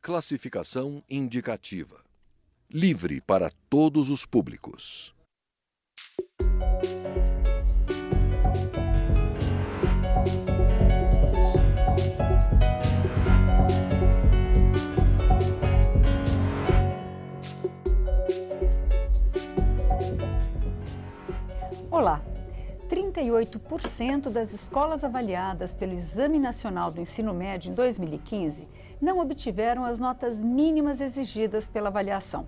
Classificação indicativa. Livre para todos os públicos. Olá! 38% das escolas avaliadas pelo Exame Nacional do Ensino Médio em 2015 não obtiveram as notas mínimas exigidas pela avaliação.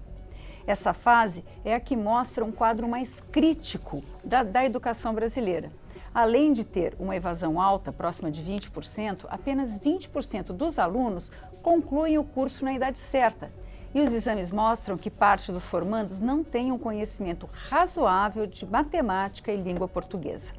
Essa fase é a que mostra um quadro mais crítico da educação brasileira. Além de ter uma evasão alta, próxima de 20%, apenas 20% dos alunos concluem o curso na idade certa. E os exames mostram que parte dos formandos não tem um conhecimento razoável de matemática e língua portuguesa.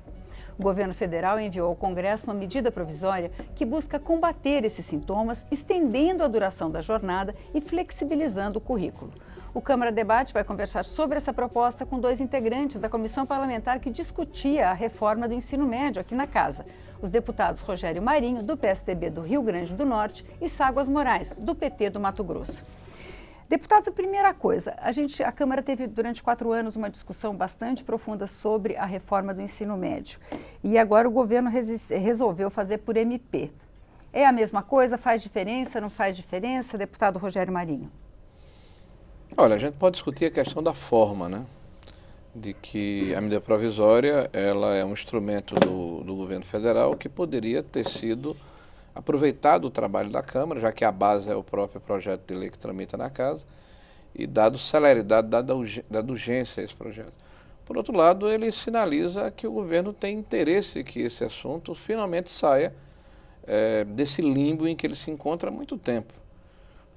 O governo federal enviou ao Congresso uma medida provisória que busca combater esses sintomas, estendendo a duração da jornada e flexibilizando o currículo. O Câmara Debate vai conversar sobre essa proposta com dois integrantes da comissão parlamentar que discutia a reforma do ensino médio aqui na casa. Os deputados Rogério Marinho, do PSDB do Rio Grande do Norte, e Ságuas Moraes, do PT do Mato Grosso. Deputados, a primeira coisa, a Câmara teve durante 4 anos uma discussão bastante profunda sobre a reforma do ensino médio. E agora o governo resolveu fazer por MP. É a mesma coisa? Faz diferença? Não faz diferença? Deputado Rogério Marinho. Olha, a gente pode discutir a questão da forma, né? De que a medida provisória, ela é um instrumento do governo federal que poderia ter sido aproveitado o trabalho da Câmara, já que a base é o próprio projeto de lei que tramita na casa, e dado celeridade, dada urgência a esse projeto. Por outro lado, ele sinaliza que o governo tem interesse que esse assunto finalmente saia desse limbo em que ele se encontra há muito tempo.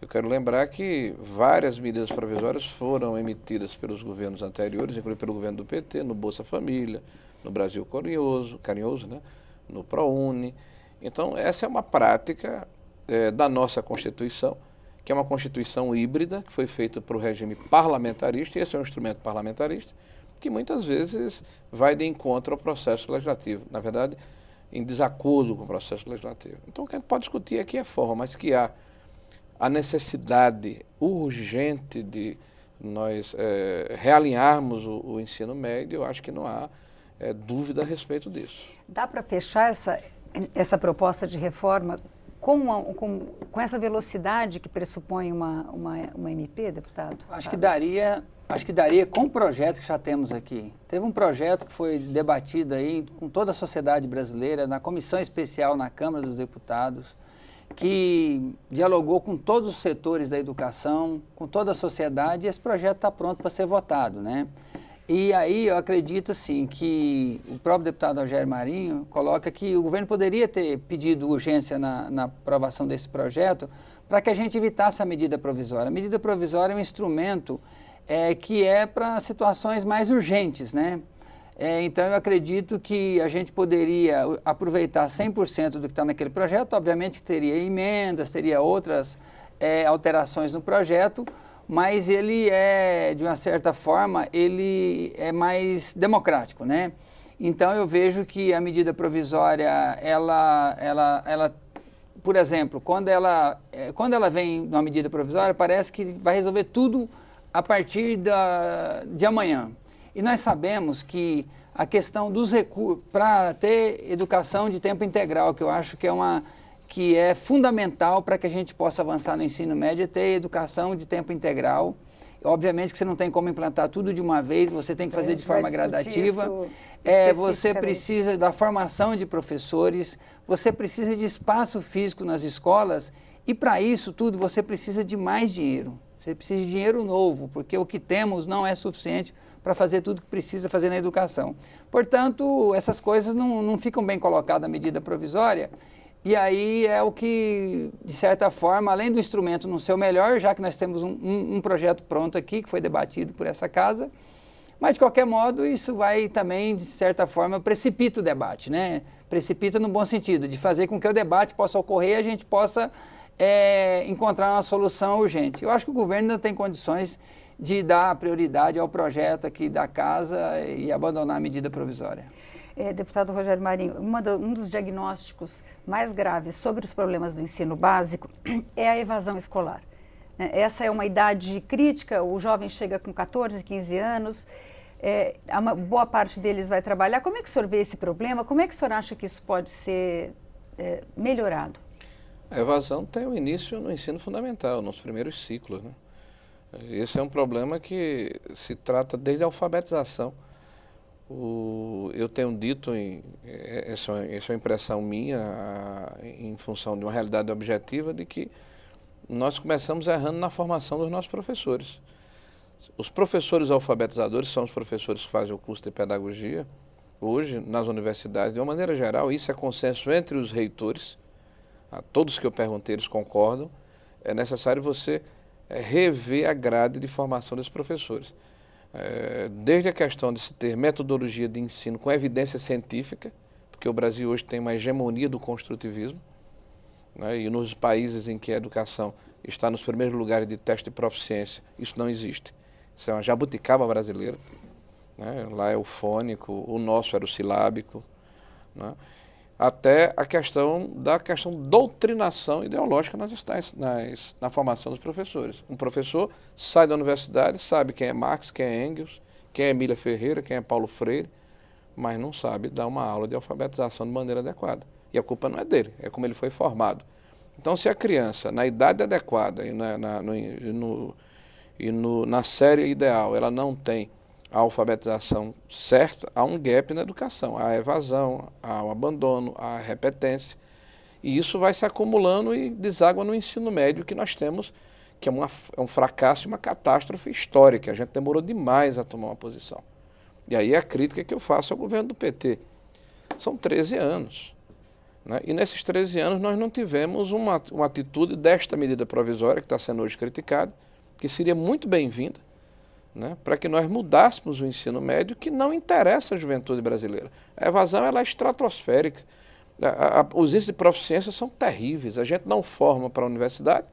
Eu quero lembrar que várias medidas provisórias foram emitidas pelos governos anteriores, inclusive pelo governo do PT, no Bolsa Família, no Brasil Carinhoso, né? No ProUni. Então, essa é uma prática da nossa Constituição, que é uma Constituição híbrida, que foi feita para o regime parlamentarista, e esse é um instrumento parlamentarista, que muitas vezes vai de encontro ao processo legislativo, na verdade, em desacordo com o processo legislativo. Então, o que a gente pode discutir aqui é a forma, mas que há a necessidade urgente de nós realinharmos o ensino médio, eu acho que não há dúvida a respeito disso. Dá para fechar essa proposta de reforma com essa velocidade que pressupõe uma MP, deputado? Acho que daria com o projeto que já temos aqui. Teve um projeto que foi debatido aí com toda a sociedade brasileira, na comissão especial na Câmara dos Deputados, que dialogou com todos os setores da educação, com toda a sociedade, e esse projeto está pronto para ser votado, né? E aí eu acredito, assim, que o próprio deputado Rogério Marinho coloca que o governo poderia ter pedido urgência na aprovação desse projeto para que a gente evitasse a medida provisória. A medida provisória é um instrumento que é para situações mais urgentes, né? Então eu acredito que a gente poderia aproveitar 100% do que está naquele projeto, obviamente que teria emendas, teria outras alterações no projeto, mas ele de uma certa forma, ele é mais democrático, né? Então eu vejo que a medida provisória, ela por exemplo, quando ela vem numa medida provisória, parece que vai resolver tudo a partir de amanhã. E nós sabemos que a questão dos recursos, para ter educação de tempo integral, que eu acho que é fundamental para que a gente possa avançar no ensino médio, é ter educação de tempo integral. Obviamente que você não tem como implantar tudo de uma vez, você tem que fazer de forma gradativa. Você precisa da formação de professores, você precisa de espaço físico nas escolas, e para isso tudo você precisa de mais dinheiro. Você precisa de dinheiro novo, porque o que temos não é suficiente para fazer tudo que precisa fazer na educação. Portanto, essas coisas não ficam bem colocadas na medida provisória. E aí é o que, de certa forma, além do instrumento não ser o melhor, já que nós temos um projeto pronto aqui, que foi debatido por essa casa, mas, de qualquer modo, isso vai também, de certa forma, precipita o debate, né? Precipita no bom sentido, de fazer com que o debate possa ocorrer e a gente possa encontrar uma solução urgente. Eu acho que o governo ainda tem condições de dar prioridade ao projeto aqui da casa e abandonar a medida provisória. Deputado Rogério Marinho, um dos diagnósticos mais graves sobre os problemas do ensino básico é a evasão escolar. Essa é uma idade crítica, o jovem chega com 14, 15 anos, uma boa parte deles vai trabalhar. Como é que o senhor vê esse problema? Como é que o senhor acha que isso pode ser melhorado? A evasão tem o início no ensino fundamental, nos primeiros ciclos, né? Esse é um problema que se trata desde a alfabetização. Eu tenho dito, essa é uma impressão minha, em função de uma realidade objetiva, de que nós começamos errando na formação dos nossos professores. Os professores alfabetizadores são os professores que fazem o curso de pedagogia. Hoje, nas universidades, de uma maneira geral, isso é consenso entre os reitores. Todos que eu perguntei, eles concordam. É necessário você rever a grade de formação desses professores. Desde a questão de se ter metodologia de ensino com evidência científica, porque o Brasil hoje tem uma hegemonia do construtivismo, né, e nos países em que a educação está nos primeiros lugares de teste de proficiência, isso não existe. Isso é uma jabuticaba brasileira, né? Lá é o fônico, o nosso era o silábico, né? Até a questão doutrinação ideológica na formação dos professores. Um professor sai da universidade, sabe quem é Marx, quem é Engels, quem é Emília Ferreira, quem é Paulo Freire, mas não sabe dar uma aula de alfabetização de maneira adequada. E a culpa não é dele, é como ele foi formado. Então, se a criança, na idade adequada e na série ideal, ela não tem a alfabetização certa, há um gap na educação, há a evasão, há o abandono, há a repetência. E isso vai se acumulando e deságua no ensino médio que nós temos, que é um fracasso e uma catástrofe histórica. A gente demorou demais a tomar uma posição. E aí a crítica que eu faço ao governo do PT. São 13 anos. Né? E nesses 13 anos nós não tivemos uma atitude desta medida provisória, que está sendo hoje criticada, que seria muito bem-vinda, né, para que nós mudássemos o ensino médio, que não interessa a juventude brasileira. A evasão ela é estratosférica. Os índices de proficiência são terríveis. A gente não forma para a universidade,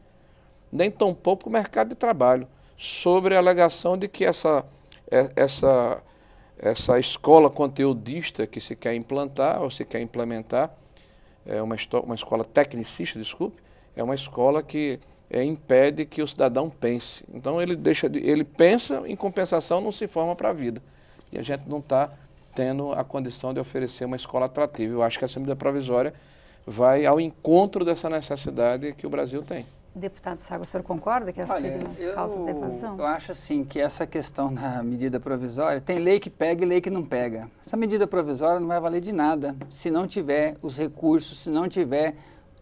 nem tampouco para o mercado de trabalho, sobre a alegação de que essa escola conteudista que se quer implantar ou se quer implementar, é uma escola tecnicista, desculpe, é uma escola que impede que o cidadão pense. Então ele pensa, em compensação não se forma para a vida. E a gente não está tendo a condição de oferecer uma escola atrativa. Eu acho que essa medida provisória vai ao encontro dessa necessidade que o Brasil tem. Deputado Sago, o senhor concorda que essa seria uma causa de evasão? Eu acho assim que essa questão da medida provisória, tem lei que pega e lei que não pega. Essa medida provisória não vai valer de nada se não tiver os recursos, se não tiver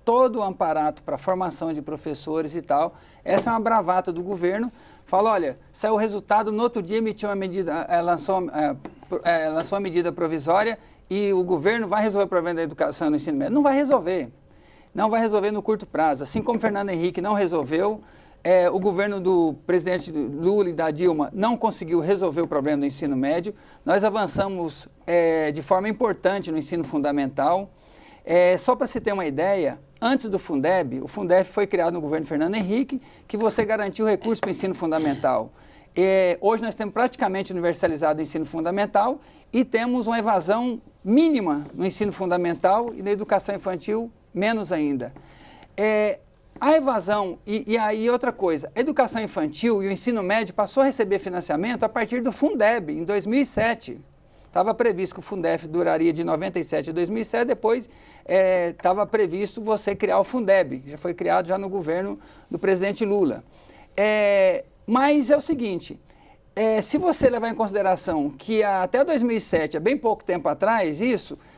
todo o aparato para formação de professores e tal. Essa é uma bravata do governo. Fala, olha, saiu o resultado, no outro dia emitiu uma medida, lançou a medida provisória e o governo vai resolver o problema da educação no ensino médio. Não vai resolver. Não vai resolver no curto prazo. Assim como Fernando Henrique não resolveu, o governo do presidente Lula e da Dilma não conseguiu resolver o problema do ensino médio. Nós avançamos de forma importante no ensino fundamental. Só para se ter uma ideia, antes do Fundeb, o Fundeb foi criado no governo Fernando Henrique, que você garantiu recursos para o ensino fundamental. Hoje nós temos praticamente universalizado o ensino fundamental e temos uma evasão mínima no ensino fundamental e na educação infantil menos ainda. A evasão, e aí outra coisa, a educação infantil e o ensino médio passou a receber financiamento a partir do Fundeb, em 2007. Estava previsto que o Fundeb duraria de 97 a 2007, depois estava previsto você criar o Fundeb, já foi criado já no governo do presidente Lula. Mas é o seguinte, se você levar em consideração que até 2007, há bem pouco tempo atrás,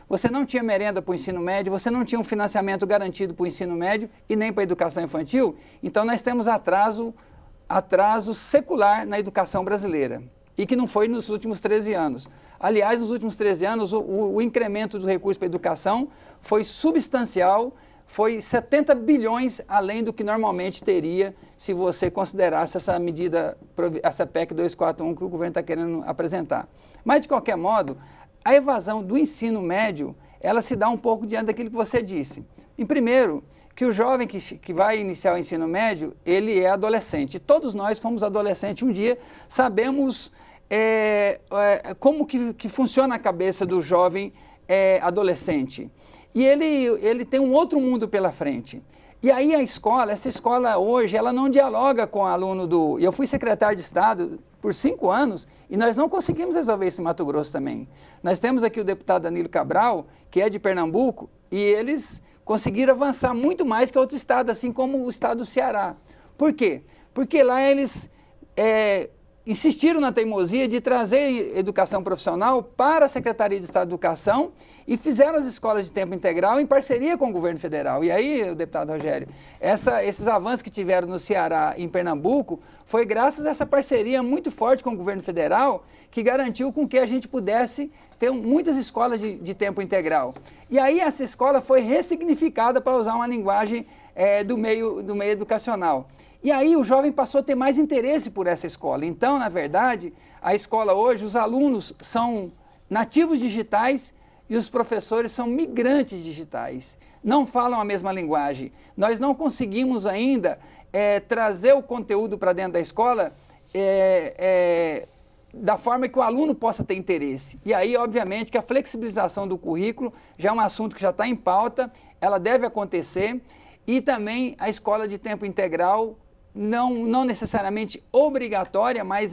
você não tinha merenda para o ensino médio, você não tinha um financiamento garantido para o ensino médio e nem para a educação infantil, então nós temos atraso secular na educação brasileira e que não foi nos últimos 13 anos. Aliás, nos últimos 13 anos, o incremento dos recursos para a educação foi substancial, foi 70 bilhões além do que normalmente teria se você considerasse essa medida, essa PEC 241 que o governo está querendo apresentar. Mas, de qualquer modo, a evasão do ensino médio, ela se dá um pouco diante daquilo que você disse. Em primeiro, que o jovem que vai iniciar o ensino médio, ele é adolescente. Todos nós fomos adolescentes um dia, sabemos como que funciona a cabeça do jovem adolescente. E ele tem um outro mundo pela frente. E aí essa escola hoje, ela não dialoga com o aluno do... Eu fui secretário de Estado por 5 anos e nós não conseguimos resolver isso em Mato Grosso também. Nós temos aqui o deputado Danilo Cabral, que é de Pernambuco, e eles conseguiram avançar muito mais que outro estado, assim como o estado do Ceará. Por quê? Porque lá eles insistiram na teimosia de trazer educação profissional para a Secretaria de Estado de Educação e fizeram as escolas de tempo integral em parceria com o governo federal. E aí, deputado Rogério, esses avanços que tiveram no Ceará e em Pernambuco foi graças a essa parceria muito forte com o governo federal que garantiu com que a gente pudesse ter muitas escolas de tempo integral. E aí essa escola foi ressignificada para usar uma linguagem do meio educacional. E aí o jovem passou a ter mais interesse por essa escola. Então, na verdade, a escola hoje, os alunos são nativos digitais e os professores são migrantes digitais. Não falam a mesma linguagem. Nós não conseguimos ainda trazer o conteúdo para dentro da escola da forma que o aluno possa ter interesse. E aí, obviamente, que a flexibilização do currículo já é um assunto que já está em pauta, ela deve acontecer, e também a escola de tempo integral, não necessariamente obrigatória, mas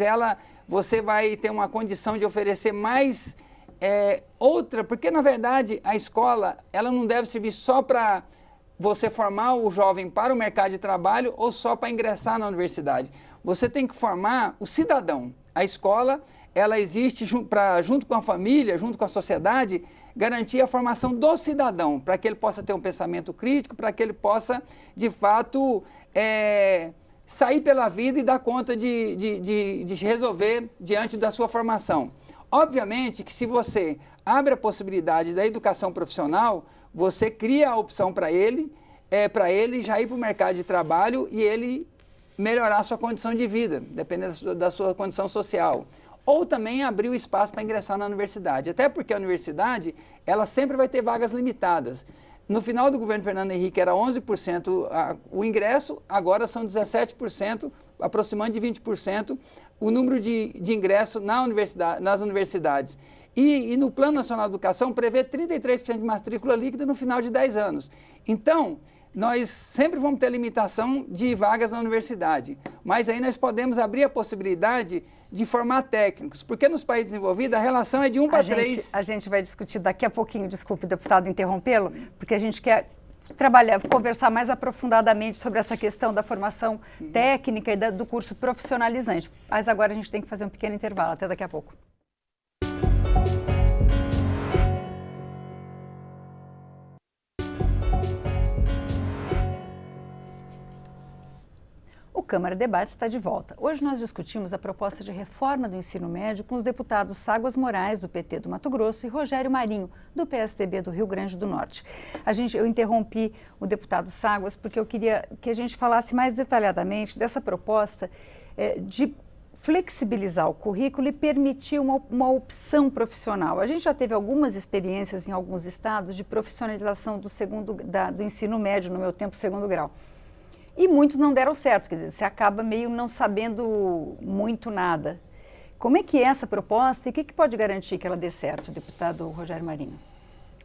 você vai ter uma condição de oferecer mais outra, porque na verdade a escola ela não deve servir só para você formar o jovem para o mercado de trabalho ou só para ingressar na universidade. Você tem que formar o cidadão. A escola ela existe junto com a família, junto com a sociedade, garantir a formação do cidadão, para que ele possa ter um pensamento crítico, para que ele possa, de fato, sair pela vida e dar conta de resolver diante da sua formação. Obviamente que se você abre a possibilidade da educação profissional, você cria a opção para ele já ir para o mercado de trabalho e ele melhorar a sua condição de vida, dependendo da sua condição social. Ou também abrir o espaço para ingressar na universidade. Até porque a universidade, ela sempre vai ter vagas limitadas. No final do governo Fernando Henrique era 11% o ingresso, agora são 17%, aproximando de 20% o número de ingresso nas universidades. E no Plano Nacional de Educação prevê 33% de matrícula líquida no final de 10 anos. Então, nós sempre vamos ter limitação de vagas na universidade, mas aí nós podemos abrir a possibilidade de formar técnicos, porque nos países desenvolvidos a relação é de 1 para 3. A gente vai discutir daqui a pouquinho, desculpe, deputado, interrompê-lo, porque a gente quer conversar mais aprofundadamente sobre essa questão da formação técnica e do curso profissionalizante. Mas agora a gente tem que fazer um pequeno intervalo, até daqui a pouco. O Câmara Debate está de volta. Hoje nós discutimos a proposta de reforma do ensino médio com os deputados Ságuas Moraes, do PT do Mato Grosso, e Rogério Marinho, do PSDB do Rio Grande do Norte. Eu interrompi o deputado Ságuas porque eu queria que a gente falasse mais detalhadamente dessa proposta de flexibilizar o currículo e permitir uma opção profissional. A gente já teve algumas experiências em alguns estados de profissionalização do ensino médio, no meu tempo, 2º grau. E muitos não deram certo, quer dizer, você acaba meio não sabendo muito nada. Como é que é essa proposta e o que pode garantir que ela dê certo, deputado Rogério Marinho?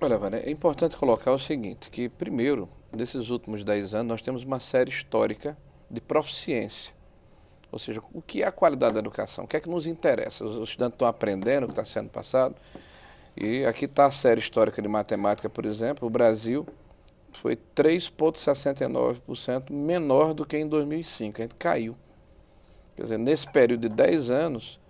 Olha, Vânia, é importante colocar o seguinte, que primeiro, nesses últimos 10 anos, nós temos uma série histórica de proficiência. Ou seja, o que é a qualidade da educação? O que é que nos interessa? Os estudantes estão aprendendo o que está sendo passado. E aqui está a série histórica de matemática, por exemplo, o Brasil foi 3,69% menor do que em 2005, a gente caiu. Quer dizer, nesse período de 10 anos,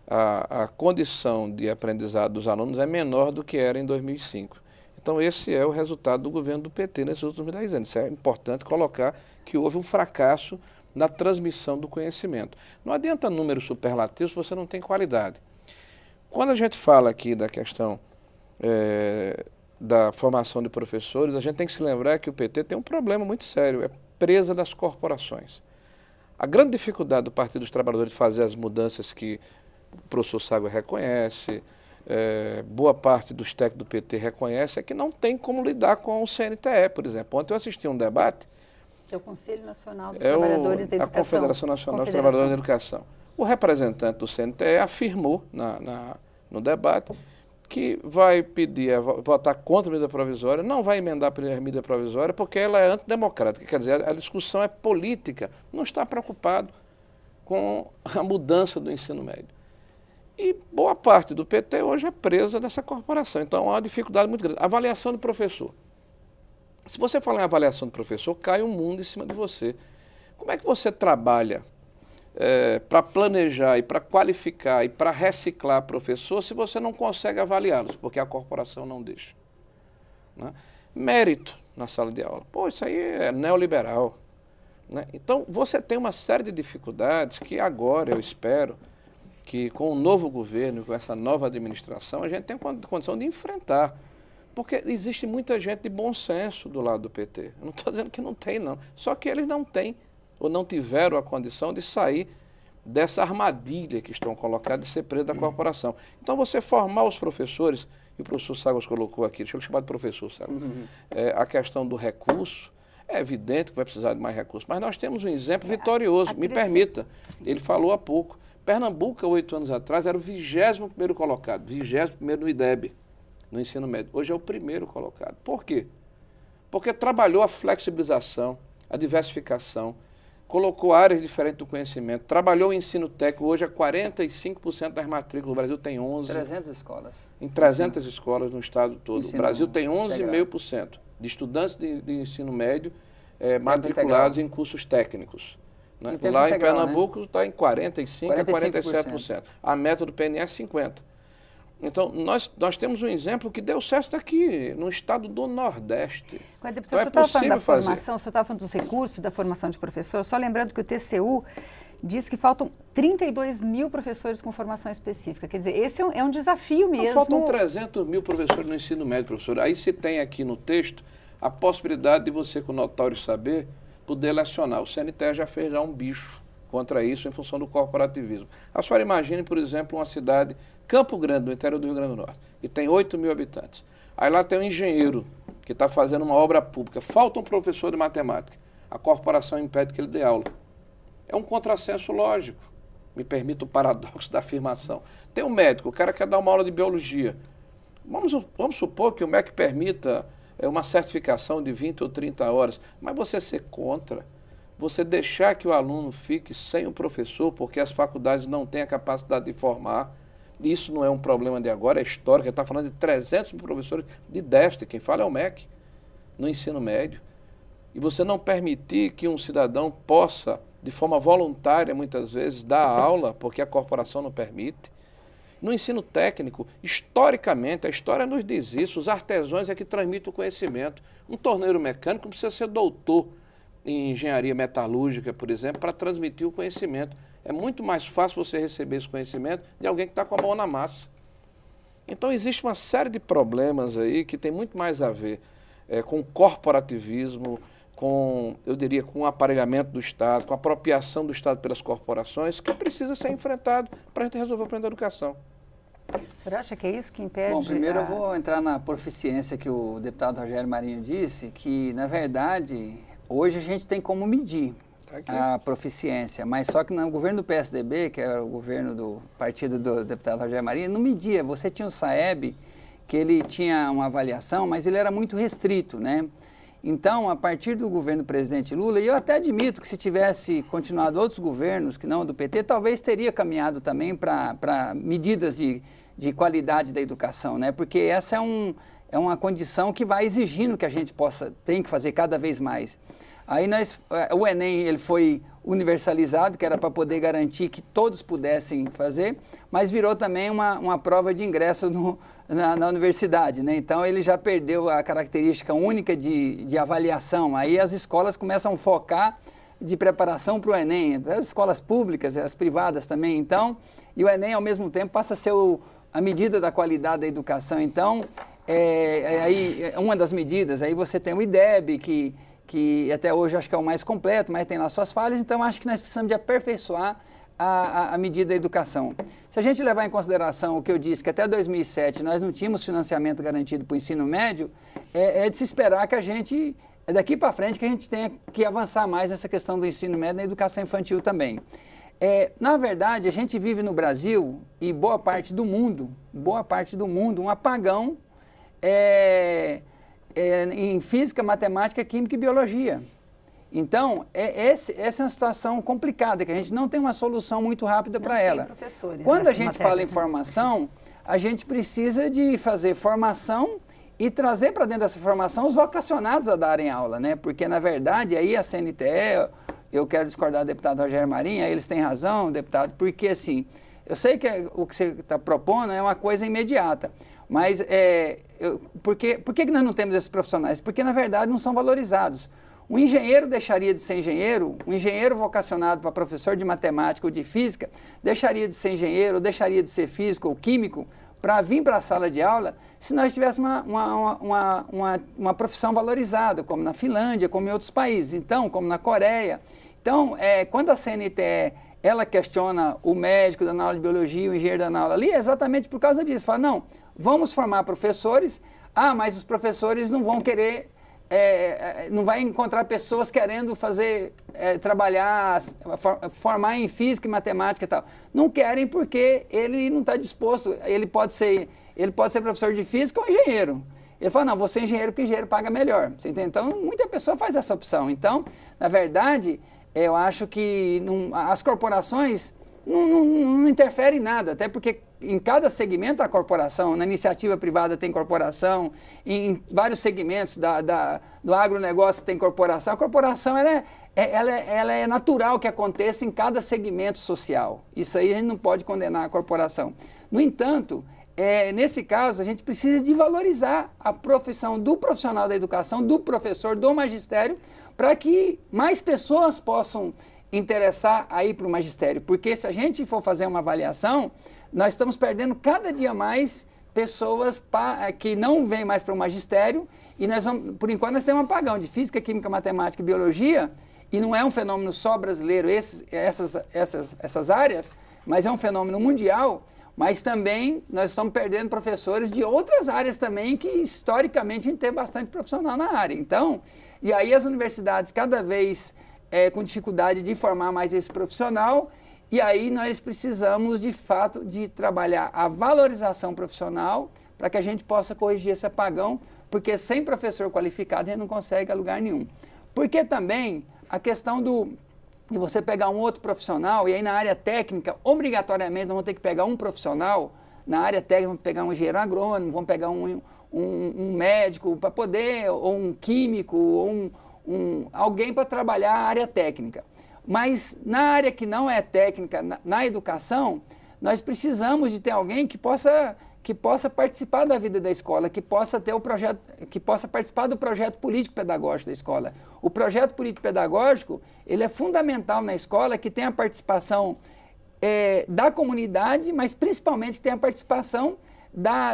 a condição de aprendizado dos alunos é menor do que era em 2005. Então esse é o resultado do governo do PT nesses últimos 10 anos. Isso é importante colocar que houve um fracasso na transmissão do conhecimento. Não adianta números superlativos se você não tem qualidade. Quando a gente fala aqui da questão da formação de professores, a gente tem que se lembrar que o PT tem um problema muito sério, é presa das corporações. A grande dificuldade do Partido dos Trabalhadores de fazer as mudanças que o professor Ságuas reconhece, boa parte dos técnicos do PT reconhece, é que não tem como lidar com o CNTE, por exemplo. Ontem eu assisti um debate. É o Conselho Nacional dos Trabalhadores da Educação. A Confederação Nacional dos Trabalhadores da Educação. O representante do CNTE afirmou no debate que vai pedir, votar contra a medida provisória, não vai emendar a medida provisória porque ela é antidemocrática. Quer dizer, a discussão é política, não está preocupado com a mudança do ensino médio. E boa parte do PT hoje é presa dessa corporação. Então, há uma dificuldade muito grande. Avaliação do professor. Se você falar em avaliação do professor, cai um mundo em cima de você. Como é que você trabalha para planejar e para qualificar e para reciclar professor se você não consegue avaliá-los, porque a corporação não deixa? Né? Mérito na sala de aula. Pô, isso aí é neoliberal. Né? Então, você tem uma série de dificuldades que agora eu espero que com o novo governo, com essa nova administração, a gente tem condição de enfrentar. Porque existe muita gente de bom senso do lado do PT. Eu não estou dizendo que não tem, não. Só que eles não têm ou não tiveram a condição de sair dessa armadilha que estão colocados de ser preso da corporação. Então, você formar os professores, e o professor Sagos colocou aqui, deixa eu chamar de professor, Sagos, a questão do recurso, é evidente que vai precisar de mais recursos, mas nós temos um exemplo vitorioso, me permita, ele falou há pouco, Pernambuco, há 8 anos atrás, era o 21º colocado, 21º no IDEB, no ensino médio. Hoje é o 1º colocado. Por quê? Porque trabalhou a flexibilização, a diversificação, colocou áreas diferentes do conhecimento, trabalhou o ensino técnico, hoje é 45% das matrículas, o Brasil tem 11. 300 escolas. Em 300 escolas no estado todo. Ensino O Brasil tem 11,5% de estudantes de ensino médio matriculados em cursos técnicos. Né? Lá em Pernambuco está em 45% a 47%. A meta do PNE é 50%. Então, nós temos um exemplo que deu certo aqui, no estado do Nordeste. Quando então, você estava falando da formação, você estava falando dos recursos da formação de professor, só lembrando que o TCU diz que faltam 32 mil professores com formação específica. Quer dizer, esse é um desafio mesmo. Faltam 300 mil professores no ensino médio, professor. Aí se tem aqui no texto a possibilidade de você, com notório saber, poder lecionar. O CNTE já fez um bicho contra isso em função do corporativismo. A senhora imagine, por exemplo, uma cidade, Campo Grande, no interior do Rio Grande do Norte, que tem 8 mil habitantes. Aí lá tem um engenheiro que está fazendo uma obra pública. Falta um professor de matemática. A corporação impede que ele dê aula. É um contrassenso lógico. Me permita o paradoxo da afirmação. Tem um médico, o cara quer dar uma aula de biologia. Vamos supor que o MEC permita uma certificação de 20 ou 30 horas, mas você ser contra, você deixar que o aluno fique sem o professor, porque as faculdades não têm a capacidade de formar, isso não é um problema de agora, é histórico, está falando de 300 mil professores de déficit, quem fala é o MEC, no ensino médio, e você não permitir que um cidadão possa, de forma voluntária, muitas vezes, dar aula, porque a corporação não permite. No ensino técnico, historicamente, a história nos diz isso, os artesãos é que transmitem o conhecimento. Um torneiro mecânico não precisa ser doutor em engenharia metalúrgica, por exemplo, para transmitir o conhecimento. É muito mais fácil você receber esse conhecimento de alguém que está com a mão na massa. Então, existe uma série de problemas aí que tem muito mais a ver com o corporativismo, eu diria, com o aparelhamento do Estado, com a apropriação do Estado pelas corporações, que precisa ser enfrentado para a gente resolver o problema da educação. Você acha que é isso que impede? Bom, primeiro eu vou entrar na proficiência que o deputado Rogério Marinho disse, que, na verdade, hoje a gente tem como medir a proficiência, mas só que no governo do PSDB, que é o governo do partido do deputado Rogério Marinho, não media. Você tinha o SAEB, que ele tinha uma avaliação, mas ele era muito restrito, né? Então, a partir do governo do presidente Lula, e eu até admito que se tivesse continuado outros governos, que não do PT, talvez teria caminhado também para medidas de qualidade da educação, né? Porque essa é uma condição que vai exigindo que a gente tem que fazer cada vez mais. Aí o Enem ele foi universalizado, que era para poder garantir que todos pudessem fazer, mas virou também uma prova de ingresso na universidade, né? Então ele já perdeu a característica única de avaliação. Aí as escolas começam a focar de preparação para o Enem, as escolas públicas, as privadas também. Então, e o Enem ao mesmo tempo passa a ser a medida da qualidade da educação. Então, aí uma das medidas, aí você tem o IDEB, que até hoje acho que é o mais completo, mas tem lá suas falhas, então acho que nós precisamos de aperfeiçoar a medida da educação. Se a gente levar em consideração o que eu disse, que até 2007 nós não tínhamos financiamento garantido para o ensino médio, é de se esperar que a gente, daqui para frente, que a gente tenha que avançar mais nessa questão do ensino médio e da educação infantil também. Na verdade, a gente vive no Brasil e boa parte do mundo, um apagão em física, matemática, química e biologia. Então, essa é uma situação complicada, que a gente não tem uma solução muito rápida para ela. Quando a gente fala em formação, a gente precisa de fazer formação e trazer para dentro dessa formação os vocacionados a darem aula, né? Porque, na verdade, aí a CNTE, eu quero discordar do deputado Rogério Marinho, eles têm razão, deputado, porque, assim, eu sei que o que você está propondo é uma coisa imediata, mas por que nós não temos esses profissionais? Porque, na verdade, não são valorizados. O engenheiro deixaria de ser engenheiro, o engenheiro vocacionado para professor de matemática ou de física, deixaria de ser engenheiro, ou deixaria de ser físico ou químico, para vir para a sala de aula, se nós tivéssemos uma profissão valorizada, como na Finlândia, como em outros países, então, como na Coreia. Então, quando a CNTE, ela questiona o médico dando aula de biologia, o engenheiro dando aula ali, é exatamente por causa disso. Fala, não, vamos formar professores, mas os professores não vão querer, não vai encontrar pessoas querendo fazer, trabalhar, formar em física e matemática e tal. Não querem porque ele não está disposto, ele pode ser professor de física ou engenheiro. Ele fala, não, vou ser engenheiro porque engenheiro paga melhor. Você entende? Então, muita pessoa faz essa opção. Então, na verdade, eu acho que as corporações não interferem em nada, até porque em cada segmento há corporação, na iniciativa privada tem corporação, em vários segmentos do agronegócio tem corporação. A corporação ela é natural que aconteça em cada segmento social. Isso aí a gente não pode condenar a corporação. No entanto, nesse caso, a gente precisa de valorizar a profissão do profissional da educação, do professor, do magistério, para que mais pessoas possam interessar a ir para o magistério. Porque se a gente for fazer uma avaliação, nós estamos perdendo cada dia mais pessoas que não vêm mais para o magistério e por enquanto nós temos um apagão de física, química, matemática e biologia, e não é um fenômeno só brasileiro, essas áreas, mas é um fenômeno mundial. Mas também nós estamos perdendo professores de outras áreas também que historicamente a gente tem bastante profissional na área. Então, e aí as universidades cada vez com dificuldade de formar mais esse profissional, e aí nós precisamos de fato de trabalhar a valorização profissional para que a gente possa corrigir esse apagão, porque sem professor qualificado a gente não consegue a lugar nenhum. Porque também a questão de você pegar um outro profissional, e aí na área técnica, obrigatoriamente, nós vamos ter que pegar um profissional, na área técnica, vamos pegar um engenheiro agrônomo, vamos pegar um médico para poder, ou um químico, ou alguém para trabalhar a área técnica. Mas na área que não é técnica, na educação, nós precisamos de ter alguém que possa participar da vida da escola, que possa ter que possa participar do projeto político-pedagógico da escola. O projeto político-pedagógico, ele é fundamental na escola, que tenha a participação da comunidade, mas principalmente tem a participação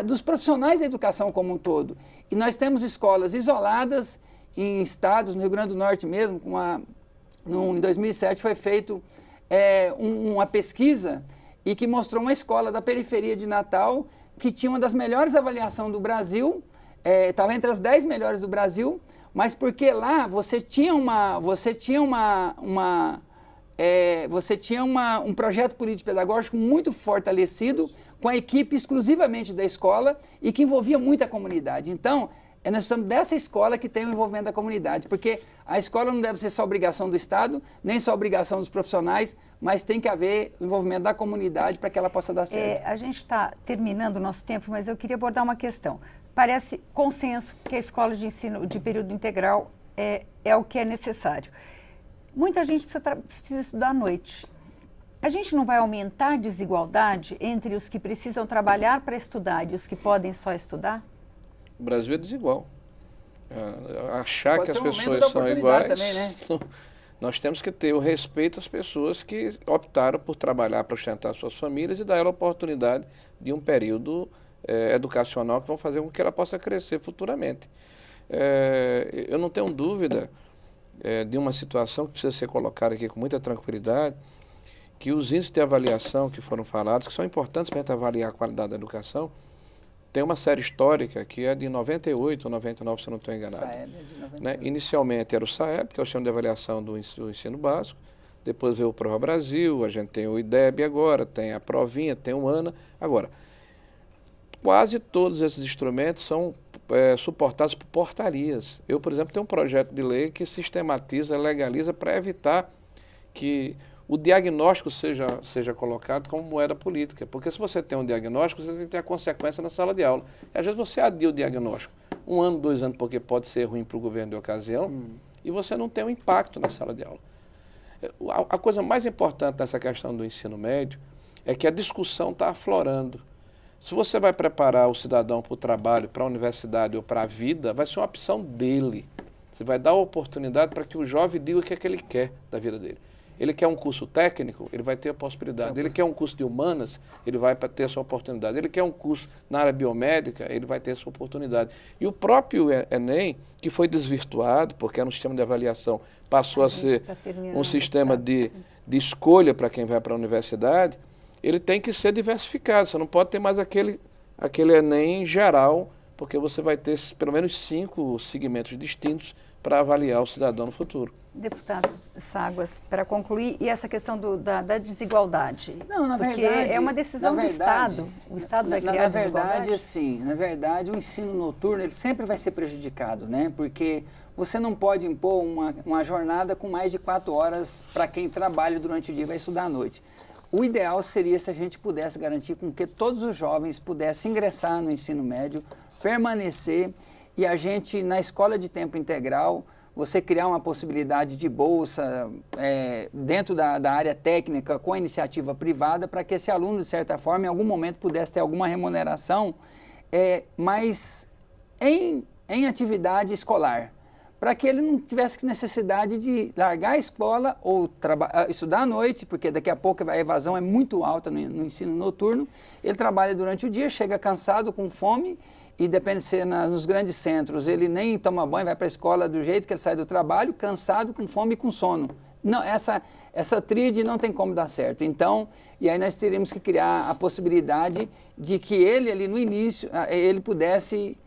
dos profissionais da educação como um todo. E nós temos escolas isoladas em estados, no Rio Grande do Norte mesmo, em 2007 foi feito uma pesquisa e que mostrou uma escola da periferia de Natal que tinha uma das melhores avaliações do Brasil, estava entre as 10 melhores do Brasil, mas porque lá você tinha um projeto político-pedagógico muito fortalecido, com a equipe exclusivamente da escola e que envolvia muita comunidade. Então, nós estamos dessa escola que tem o envolvimento da comunidade, porque a escola não deve ser só obrigação do Estado, nem só obrigação dos profissionais, mas tem que haver o envolvimento da comunidade para que ela possa dar certo. A gente está terminando o nosso tempo, mas eu queria abordar uma questão. Parece consenso que a escola de ensino de período integral é o que é necessário. Muita gente precisa estudar à noite. A gente não vai aumentar a desigualdade entre os que precisam trabalhar para estudar e os que podem só estudar? O Brasil é desigual. Achar Pode que as ser um momento pessoas da são oportunidade iguais, também, né? Nós temos que ter o respeito às pessoas que optaram por trabalhar para sustentar suas famílias e dar ela a oportunidade de um período educacional que vão fazer com que ela possa crescer futuramente. Eu não tenho dúvida de uma situação que precisa ser colocada aqui com muita tranquilidade, que os índices de avaliação que foram falados, que são importantes para a gente avaliar a qualidade da educação, tem uma série histórica que é de 98 ou 99, se eu não estou enganado. SAEB é de 98. Né? Inicialmente era o SAEB, que é o Sistema de Avaliação do Ensino Básico, depois veio o Prova Brasil, a gente tem o IDEB agora, tem a Provinha, tem o ANA. Agora, quase todos esses instrumentos são suportados por portarias. Eu, por exemplo, tenho um projeto de lei que sistematiza, legaliza para evitar que o diagnóstico seja colocado como moeda política. Porque se você tem um diagnóstico, você tem que ter a consequência na sala de aula. E às vezes você adia o diagnóstico 1 ano, 2 anos, porque pode ser ruim para o governo de ocasião, e você não tem um impacto na sala de aula. A coisa mais importante nessa questão do ensino médio é que a discussão está aflorando. Se você vai preparar o cidadão para o trabalho, para a universidade ou para a vida, vai ser uma opção dele. Você vai dar a oportunidade para que o jovem diga o que é que ele quer da vida dele. Ele quer um curso técnico, ele vai ter a possibilidade. Ele quer um curso de humanas, ele vai ter essa oportunidade. Ele quer um curso na área biomédica, ele vai ter essa oportunidade. E o próprio Enem, que foi desvirtuado, porque era um sistema de avaliação, passou a ser um sistema de escolha para quem vai para a universidade, ele tem que ser diversificado. Você não pode ter mais aquele Enem geral, porque você vai ter pelo menos 5 segmentos distintos para avaliar o cidadão no futuro. Deputado Ságuas, para concluir, e essa questão da desigualdade? Não, na porque verdade... é uma decisão do Estado. O Estado vai criar desigualdade? Na verdade, o ensino noturno ele sempre vai ser prejudicado, né? Porque você não pode impor uma jornada com mais de 4 horas para quem trabalha durante o dia e vai estudar à noite. O ideal seria se a gente pudesse garantir com que todos os jovens pudessem ingressar no ensino médio, permanecer, e a gente, na escola de tempo integral, você criar uma possibilidade de bolsa dentro da área técnica com a iniciativa privada para que esse aluno, de certa forma, em algum momento pudesse ter alguma remuneração, mas em atividade escolar, para que ele não tivesse necessidade de largar a escola ou estudar à noite, porque daqui a pouco a evasão é muito alta no ensino noturno. Ele trabalha durante o dia, chega cansado, com fome, e depende de ser nos grandes centros, ele nem toma banho, vai para a escola do jeito que ele sai do trabalho, cansado, com fome e com sono. Não, essa tríade não tem como dar certo. Então, e aí nós teríamos que criar a possibilidade de que ele ali no início, ele pudesse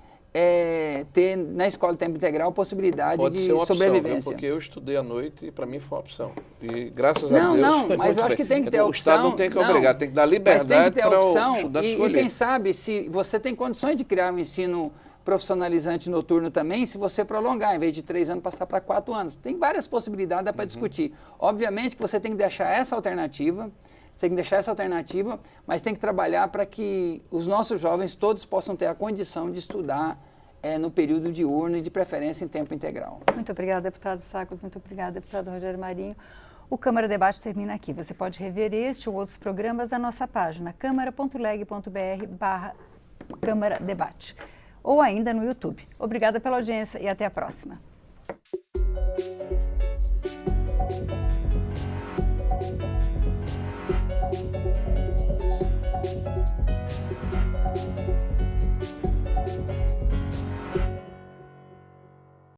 ter na escola de tempo integral a possibilidade Pode de ser uma opção, sobrevivência. Porque eu estudei à noite e para mim foi uma opção. E graças a Deus... Não, mas eu acho que tem que ter opção. O Estado não tem que obrigar, tem que dar liberdade para o estudante escolher. E quem sabe, se você tem condições de criar um ensino profissionalizante noturno também, se você prolongar, em vez de 3 anos, passar para 4 anos. Tem várias possibilidades, dá para discutir. Obviamente que você tem que deixar essa alternativa, mas tem que trabalhar para que os nossos jovens todos possam ter a condição de estudar no período diurno e de preferência em tempo integral. Muito obrigada, deputado Ságuas. Muito obrigada, deputado Rogério Marinho. O Câmara Debate termina aqui. Você pode rever este ou outros programas na nossa página câmara.leg.br/Câmara Debate ou ainda no YouTube. Obrigada pela audiência e até a próxima.